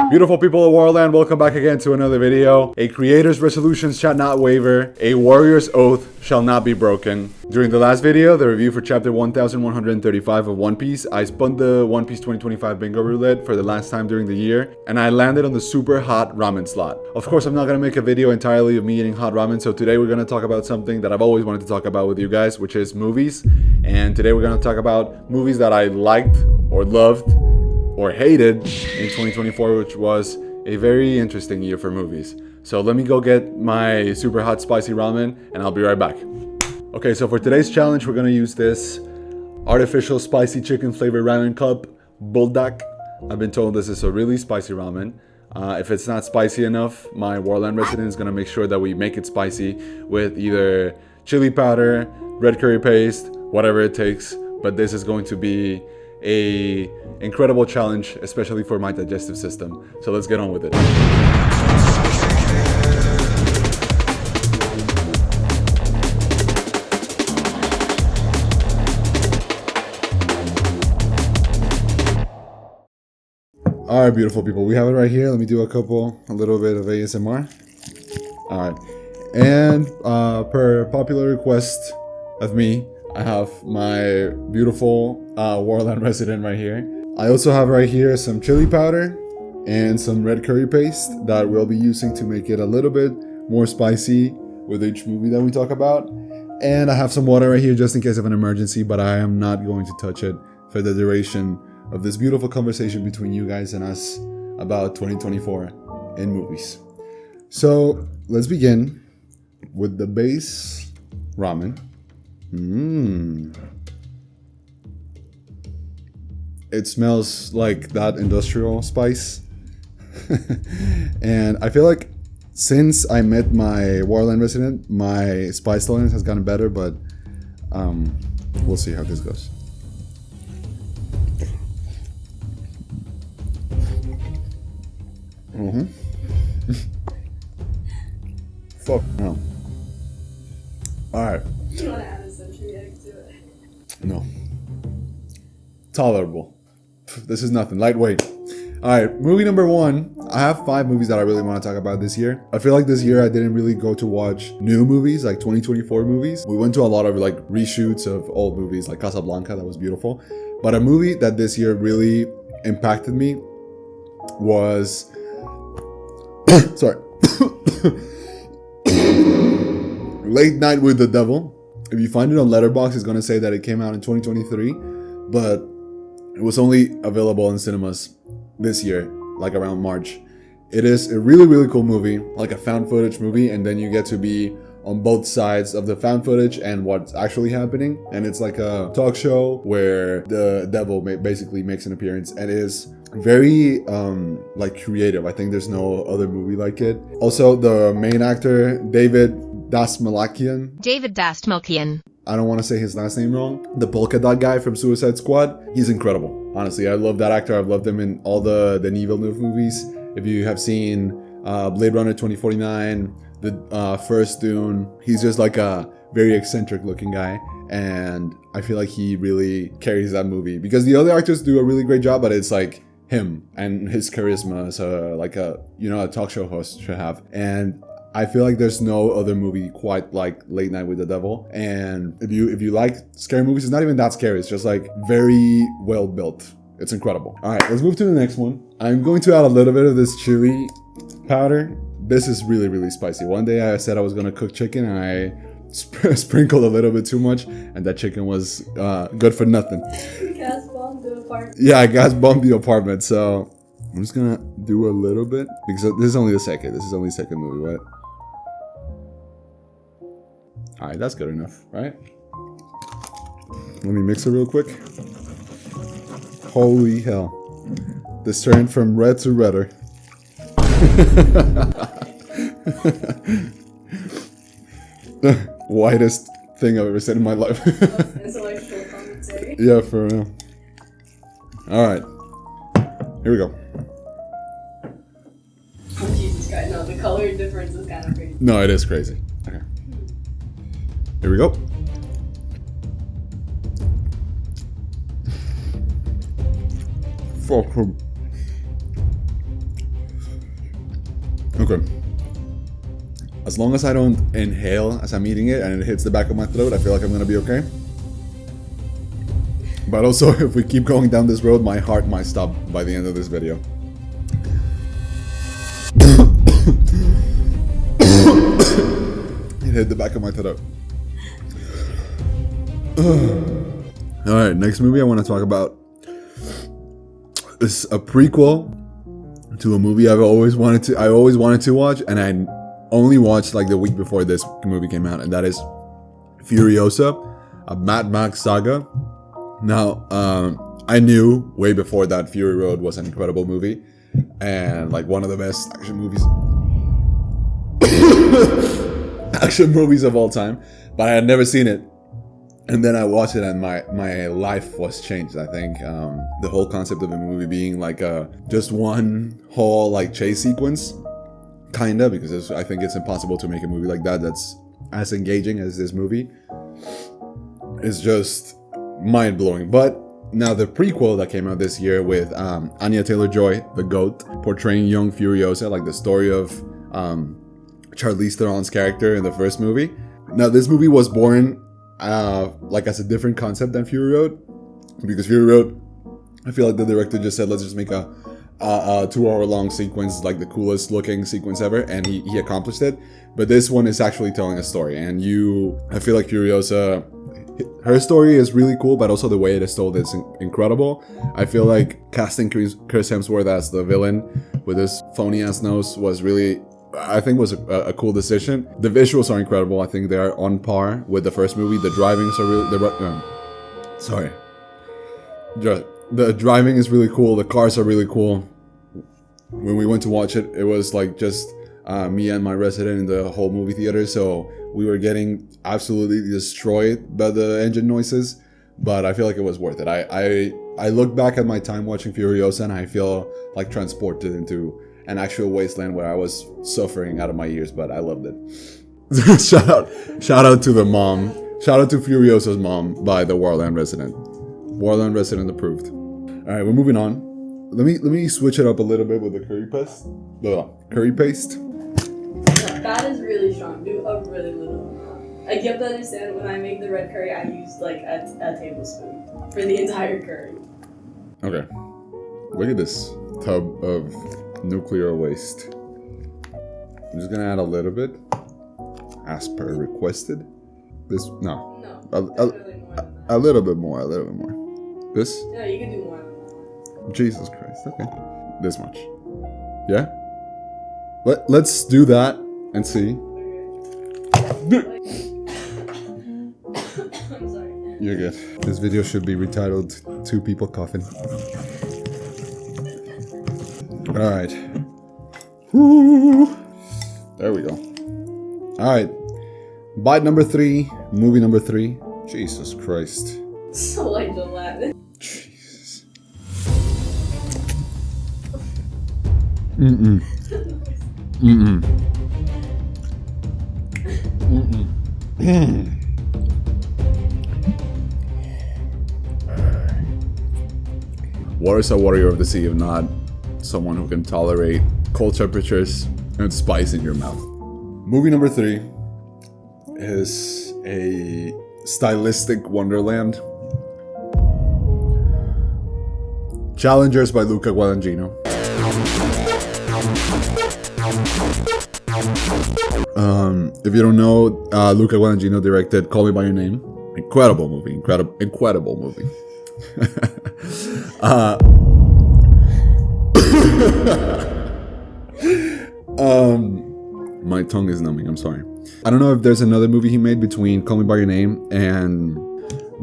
Beautiful people of Warland, welcome back again to another video. A creator's resolutions shall not waver. A warrior's oath shall not be broken. During the last video, the review for chapter 1135 of One Piece, I spun the One Piece 2025 bingo roulette for the last time during the year, and I landed on the super hot ramen slot. Of course, I'm not gonna make a video entirely of me eating hot ramen, so today we're gonna talk about something that I've always wanted to talk about with you guys, which is movies. And today we're gonna talk about movies that I liked or loved or hated in 2024, which was a very interesting year for movies. So let me go get my super hot spicy ramen and I'll be right back. Okay, so for today's challenge, we're gonna use this artificial spicy chicken flavored ramen cup, Buldak. I've been told this is a really spicy ramen. If it's not spicy enough, my Warland resident is gonna make sure that we make it spicy with either chili powder, red curry paste, whatever it takes. But this is going to be a incredible challenge, especially for my digestive system. So let's get on with it. All right, beautiful people, we have it right here. Let me do a little bit of ASMR. All right, and per popular request of me, I have my beautiful Warland resident right here. I also have right here some chili powder and some red curry paste that we'll be using to make it a little bit more spicy with each movie that we talk about. And I have some water right here just in case of an emergency, but I am not going to touch it for the duration of this beautiful conversation between you guys and us about 2024 in movies. So let's begin with the base ramen. It smells like that industrial spice. And I feel like since I met my Warland resident, my spice tolerance has gotten better, but we'll see how this goes. Fuck no. Alright. You want to add a century egg to it? No. Tolerable. This is nothing. Lightweight. Alright, movie number one. I have 5 movies that I really want to talk about this year. I feel like this year I didn't really go to watch new movies, like 2024 movies. We went to a lot of like reshoots of old movies, like Casablanca, that was beautiful. But a movie that this year really impacted me was... Sorry. Late Night with the Devil. If you find it on Letterboxd, it's going to say that it came out in 2023, but it was only available in cinemas this year, like around March. It is a really, really cool movie, like a found footage movie, and then you get to be on both sides of the found footage and what's actually happening. And it's like a talk show where the devil basically makes an appearance, and it is very like creative. I think there's no other movie like it. Also, the main actor, David Dastmalchian. I don't want to say his last name wrong. The polka dot guy from Suicide Squad. He's incredible. Honestly, I love that actor. I've loved him in all the Villeneuve movies. If you have seen Blade Runner 2049, the first Dune, he's just like a very eccentric looking guy. And I feel like he really carries that movie. Because the other actors do a really great job, but it's like him and his charisma as a talk show host should have. And I feel like there's no other movie quite like Late Night with the Devil. And if you like scary movies, it's not even that scary. It's just like very well built. It's incredible. All right, let's move to the next one. I'm going to add a little bit of this chili powder. This is really, really spicy. One day I said I was going to cook chicken and I sprinkled a little bit too much, and that chicken was good for nothing. Gas bombed the apartment. Yeah, I gas bombed the apartment. So I'm just going to do a little bit because this is only the second. This is only the second movie, right? All right, that's good enough, right? Let me mix it real quick. Holy hell. This turned from red to redder. The whitest thing I've ever seen in my life. Intellectual commentary. Yeah, for real. Alright. Here we go. Oh, Jesus Christ, no, the color difference is kind of crazy. No, it is crazy. Okay. Here we go. Fuck him. Okay. As long as I don't inhale as I'm eating it and it hits the back of my throat, I feel like I'm gonna be okay. But also, if we keep going down this road, my heart might stop by the end of this video. It hit the back of my throat. Alright, next movie I want to talk about is a prequel to a movie I always wanted to watch, and I only watched like the week before this movie came out, and that is Furiosa, a Mad Max saga. Now, I knew way before that Fury Road was an incredible movie and like one of the best action movies of all time, but I had never seen it. And then I watched it and my life was changed. I think the whole concept of the movie being like just one whole like chase sequence, kinda, because I think it's impossible to make a movie like that that's as engaging as this movie. It's just mind-blowing. But now the prequel that came out this year with Anya Taylor-Joy, the GOAT, portraying young Furiosa, like the story of Charlize Theron's character in the first movie. Now this movie was born like as a different concept than Fury Road, because Fury Road, I feel like the director just said, let's just make a 2-hour long sequence, like the coolest looking sequence ever, and he accomplished it. But this one is actually telling a story, and I feel like Furiosa, her story is really cool, but also the way it is told is incredible. I feel like casting Chris Hemsworth as the villain with his phony ass nose was really, I think, was a cool decision. The visuals are incredible. I think they are on par with the first movie. The drivings are really, the driving is really cool. The cars are really cool. When we went to watch it, it was like just me and my resident in the whole movie theater, so we were getting absolutely destroyed by the engine noises, but I feel like it was worth it. I look back at my time watching Furiosa and I feel like transported into an actual wasteland where I was suffering out of my ears, but I loved it. Shout out to the mom. Shout out to Furiosa's mom by the Warland resident. Warland resident approved. All right, we're moving on. Let me switch it up a little bit with the curry paste. Curry paste. That is really strong. Do a really little amount. Like, you have to understand, when I make the red curry, I use like a tablespoon for the entire curry. Okay. Look at this tub of nuclear waste. I'm just gonna add a little bit, as per requested. No, definitely more than that. A little bit more. This? No, you can do more than that. Jesus Christ. Okay. This much. Yeah? Let's do that and see. I'm sorry. You're good. This video should be retitled 2 People Coughing. Alright. There we go. Alright. Bite number 3. Movie number 3. Jesus Christ. So like the Latin. Jesus. Mm-mm. Mm-mm. Mm-mm. What is a warrior of the sea if not someone who can tolerate cold temperatures and spice in your mouth? Movie number 3 is a stylistic wonderland. Challengers by Luca Guadagnino. If you don't know, Luca Guadagnino directed Call Me By Your Name. Incredible movie. Incredible movie. My tongue is numbing, I'm sorry. I don't know if there's another movie he made between Call Me By Your Name and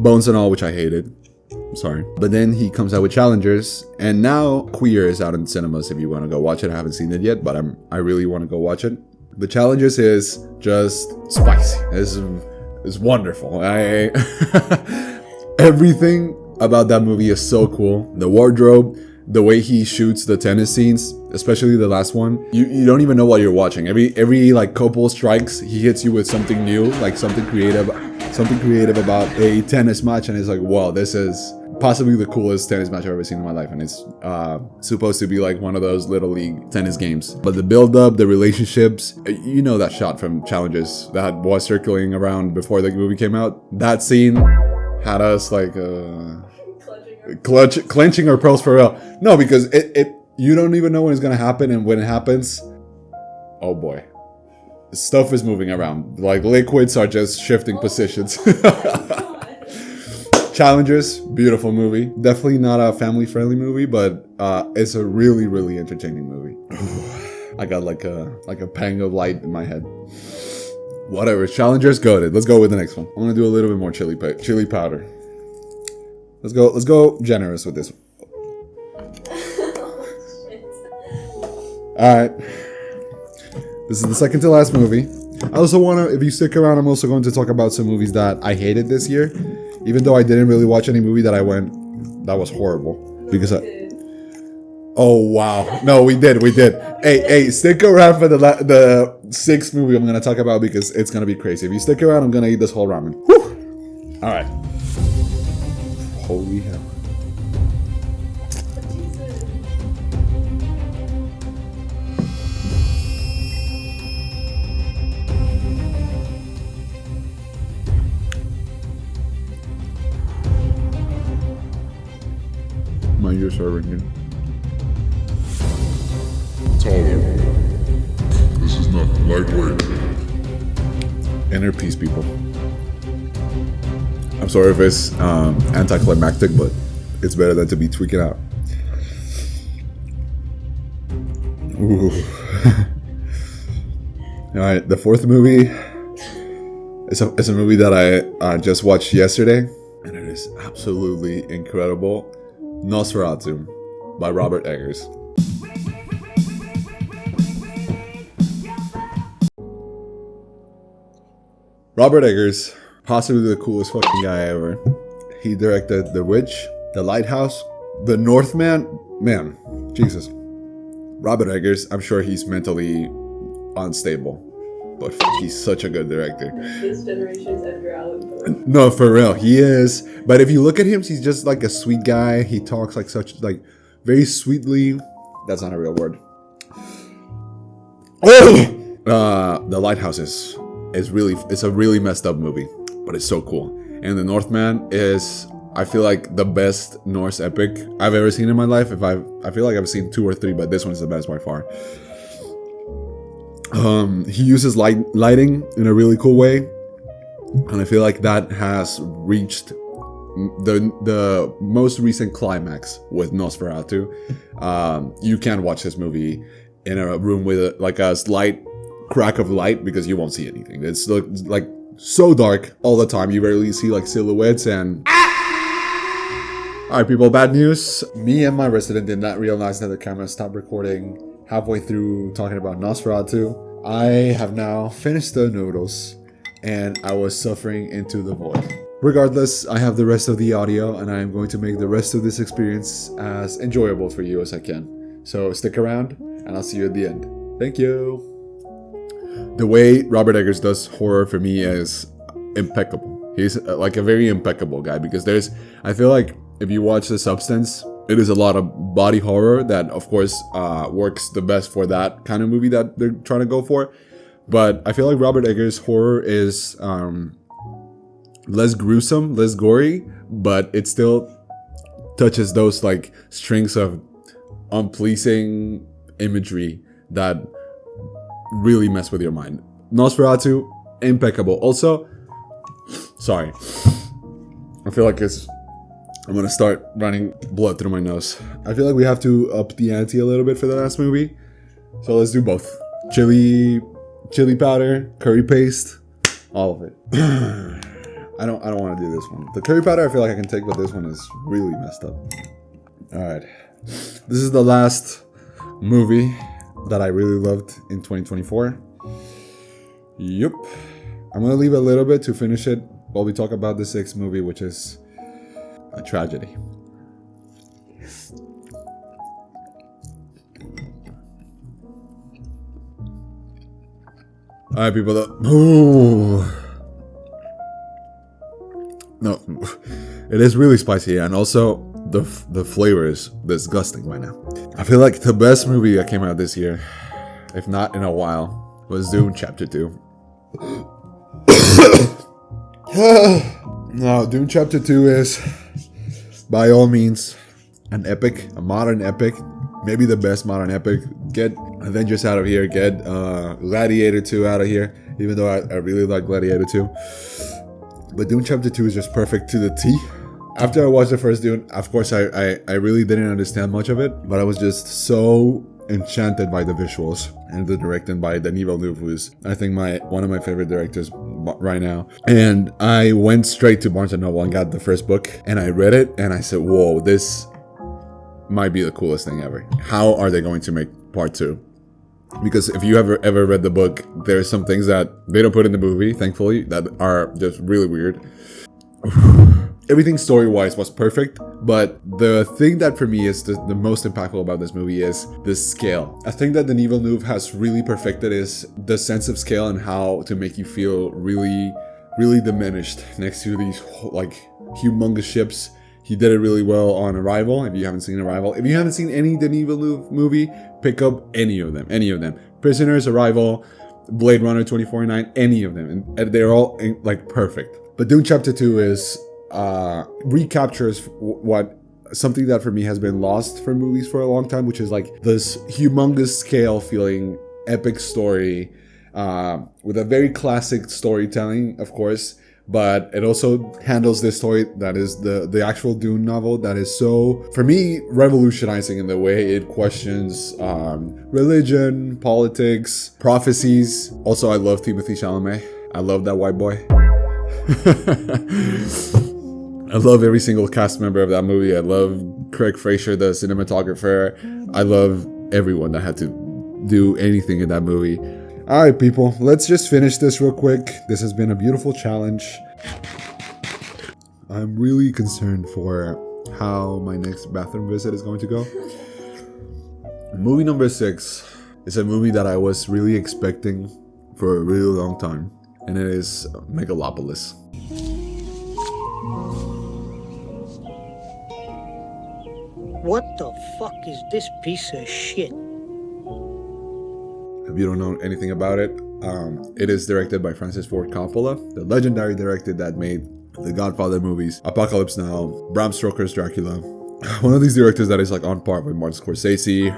Bones and All, which I hated. I'm sorry. But then he comes out with Challengers, and now Queer is out in cinemas if you want to go watch it. I haven't seen it yet, but I really want to go watch it. The Challengers is just spicy. It's wonderful. Everything about that movie is so cool. The wardrobe, the way he shoots the tennis scenes, especially the last one, you don't even know what you're watching. Every like couple strikes, he hits you with something new, like something creative about a tennis match, and it's like, wow, this is possibly the coolest tennis match I've ever seen in my life, and it's supposed to be like one of those little league tennis games. But the build-up, the relationships, you know that shot from Challenges that was circling around before the movie came out. That scene had us like clenching our pearls for real. No, because it you don't even know when it's gonna happen, and when it happens, oh boy, stuff is moving around. Like liquids are just shifting positions. Challengers, beautiful movie. Definitely not a family-friendly movie, but it's a really, really entertaining movie. I got like a pang of light in my head. Whatever. Challengers, goated. Let's go with the next one. I'm gonna do a little bit more chili powder. Let's go generous with this one. All right. This is the second to last movie. I also want to, if you stick around, I'm also going to talk about some movies that I hated this year. Even though I didn't really watch any movie that I went, that was horrible. Because oh wow. No, we did. Hey, stick around for the sixth movie I'm going to talk about, because it's going to be crazy. If you stick around, I'm going to eat this whole ramen. Whew. All right. Holy hell. My ears are ringing. Taller. This is not lightweight. Inner peace, people. I'm sorry if it's anticlimactic, but it's better than to be tweaking out. Ooh. All right, the fourth movie is a movie that I just watched yesterday, and it is absolutely incredible. Nosferatu by Robert Eggers. Robert Eggers, possibly the coolest fucking guy ever. He directed The Witch, The Lighthouse, The Northman. Man, Jesus. Robert Eggers, I'm sure he's mentally unstable, but he's such a good director. This generation's Edgar Allan Poe. No, for real, he is. But if you look at him, he's just like a sweet guy. He talks like very sweetly. That's not a real word. The Lighthouse is it's a really messed up movie, but it's so cool. And The Northman is, I feel like, the best Norse epic I've ever seen in my life. I feel like I've seen 2 or 3, but this one is the best by far. He uses lighting in a really cool way, and I feel like that has reached the most recent climax with Nosferatu. You can't watch this movie in a room with a slight crack of light, because you won't see anything. It's like so dark all the time. You rarely see like silhouettes. And alright, people, bad news. Me and my resident did not realize that the camera stopped recording halfway through talking about Nosferatu. I have now finished the noodles, and I was suffering into the void. Regardless, I have the rest of the audio, and I am going to make the rest of this experience as enjoyable for you as I can. So stick around, and I'll see you at the end. Thank you. The way Robert Eggers does horror for me is impeccable. He's like a very impeccable guy, because I feel like if you watch The Substance, it is a lot of body horror that, of course, works the best for that kind of movie that they're trying to go for. But I feel like Robert Eggers' horror is less gruesome, less gory, but it still touches those like strings of unpleasing imagery that really mess with your mind. Nosferatu, impeccable. Also, sorry, I feel like I'm gonna start running blood through my nose. I feel like we have to up the ante a little bit for the last movie, so let's do both. Chili powder, curry paste, all of it. I don't want to do this one. The curry powder I feel like I can take, but this one is really messed up. All right, this is the last movie that I really loved in 2024. Yep. I'm gonna leave a little bit to finish it while we talk about the sixth movie, which is a tragedy. Alright, people. No. It is really spicy, and also the flavor is disgusting by now. I feel like the best movie that came out this year, if not in a while, was Dune Chapter 2. No, Dune Chapter 2 is, by all means, an epic, a modern epic. Maybe the best modern epic. Get Avengers out of here. Get Gladiator 2 out of here. Even though I really like Gladiator 2. But Dune Chapter 2 is just perfect to the T. After I watched the first Dune, of course, I really didn't understand much of it. But I was just so enchanted by the visuals and the directing by Denis Villeneuve, who is, I think, one of my favorite directors right now. And I went straight to Barnes & Noble and got the first book. And I read it and I said, whoa, this might be the coolest thing ever. How are they going to make part 2? Because if you ever read the book, there's some things that they don't put in the movie, thankfully, that are just really weird. Everything story-wise was perfect, but the thing that for me is the most impactful about this movie is the scale. I think that Denis Villeneuve has really perfected is the sense of scale and how to make you feel really, really diminished next to these like humongous ships. He did it really well on Arrival. If you haven't seen Arrival, if you haven't seen any Denis Villeneuve movie, pick up any of them. Prisoners, Arrival, Blade Runner 2049, any of them, and they're all like perfect. But Dune Chapter 2 is recaptures what something that for me has been lost for movies for a long time, which is like this humongous scale feeling epic story with a very classic storytelling, of course. But it also handles this story that is the actual Dune novel that is so, for me, revolutionizing in the way it questions religion, politics, prophecies. Also, I love Timothée Chalamet. I love that white boy. I love every single cast member of that movie. I love Craig Fraser, the cinematographer. I love everyone that had to do anything in that movie. Alright people, let's just finish this real quick. This has been a beautiful challenge. I'm really concerned for how my next bathroom visit is going to go. Movie number 6 is a movie that I was really expecting for a really long time. And it is Megalopolis. What the fuck is this piece of shit? If you don't know anything about it, it is directed by Francis Ford Coppola, the legendary director that made the Godfather movies, Apocalypse Now, Bram Stoker's Dracula. One of these directors that is like on par with Martin Scorsese.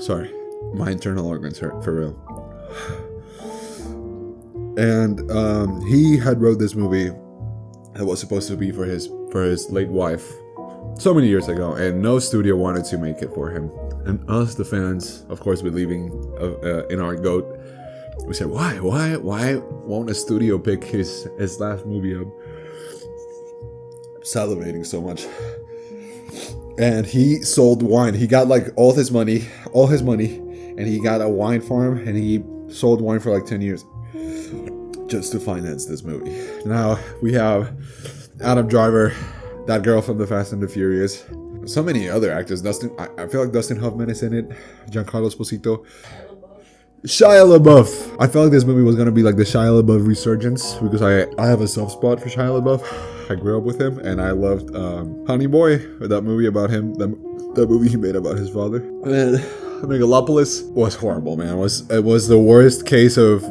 Sorry, my internal organs hurt for real. And he had wrote this movie that was supposed to be for his late wife so many years ago, and no studio wanted to make it for him. And us, the fans, of course, believing in our GOAT, we said, why won't a studio pick his last movie up? I'm salivating so much. And he sold wine. He got like all his money, and he got a wine farm, and he sold wine for like 10 years just to finance this movie. Now we have Adam Driver, that girl from the Fast and the Furious. So many other actors. I feel like Dustin Hoffman is in it. Giancarlo Esposito. Shia LaBeouf. I felt like this movie was gonna be like the Shia LaBeouf resurgence because I have a soft spot for Shia LaBeouf. I grew up with him and I loved Honey Boy, that movie about him. That movie he made about his father. And Megalopolis was horrible, man. It was the worst case of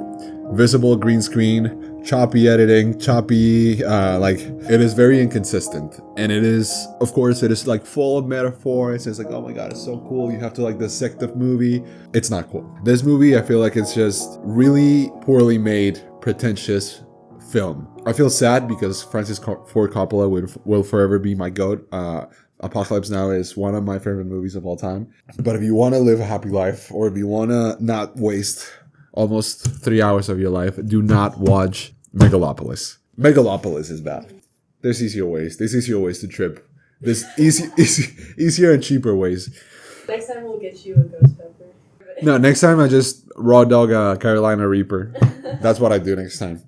visible green screen, choppy editing, like it is very inconsistent, and it is, of course, it is like full of metaphors. It's like, oh my god, it's so cool, you have to like dissect the movie. It's not cool. This movie, I feel like it's just really poorly made, pretentious film. I feel sad because Francis Ford Coppola will forever be my GOAT. Apocalypse Now is one of my favorite movies of all time. But if you want to live a happy life, or if you want to not waste almost 3 hours of your life, do not watch Megalopolis. Megalopolis is bad. There's easier ways. There's easier ways to trip. There's easier and cheaper ways. Next time we'll get you a ghost pepper. No, next time I just raw dog a Carolina Reaper. That's what I do next time.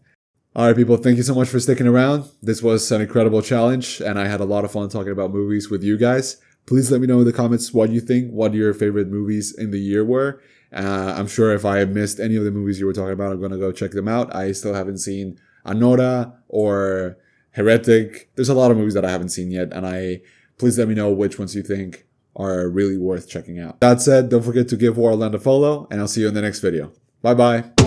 Alright people, thank you so much for sticking around. This was an incredible challenge, and I had a lot of fun talking about movies with you guys. Please let me know in the comments what you think, what your favorite movies in the year were. I'm sure if I missed any of the movies you were talking about, I'm going to go check them out. I still haven't seen Anora or Heretic. There's a lot of movies that I haven't seen yet, and please let me know which ones you think are really worth checking out. That said, don't forget to give Warland a follow, and I'll see you in the next video. Bye bye.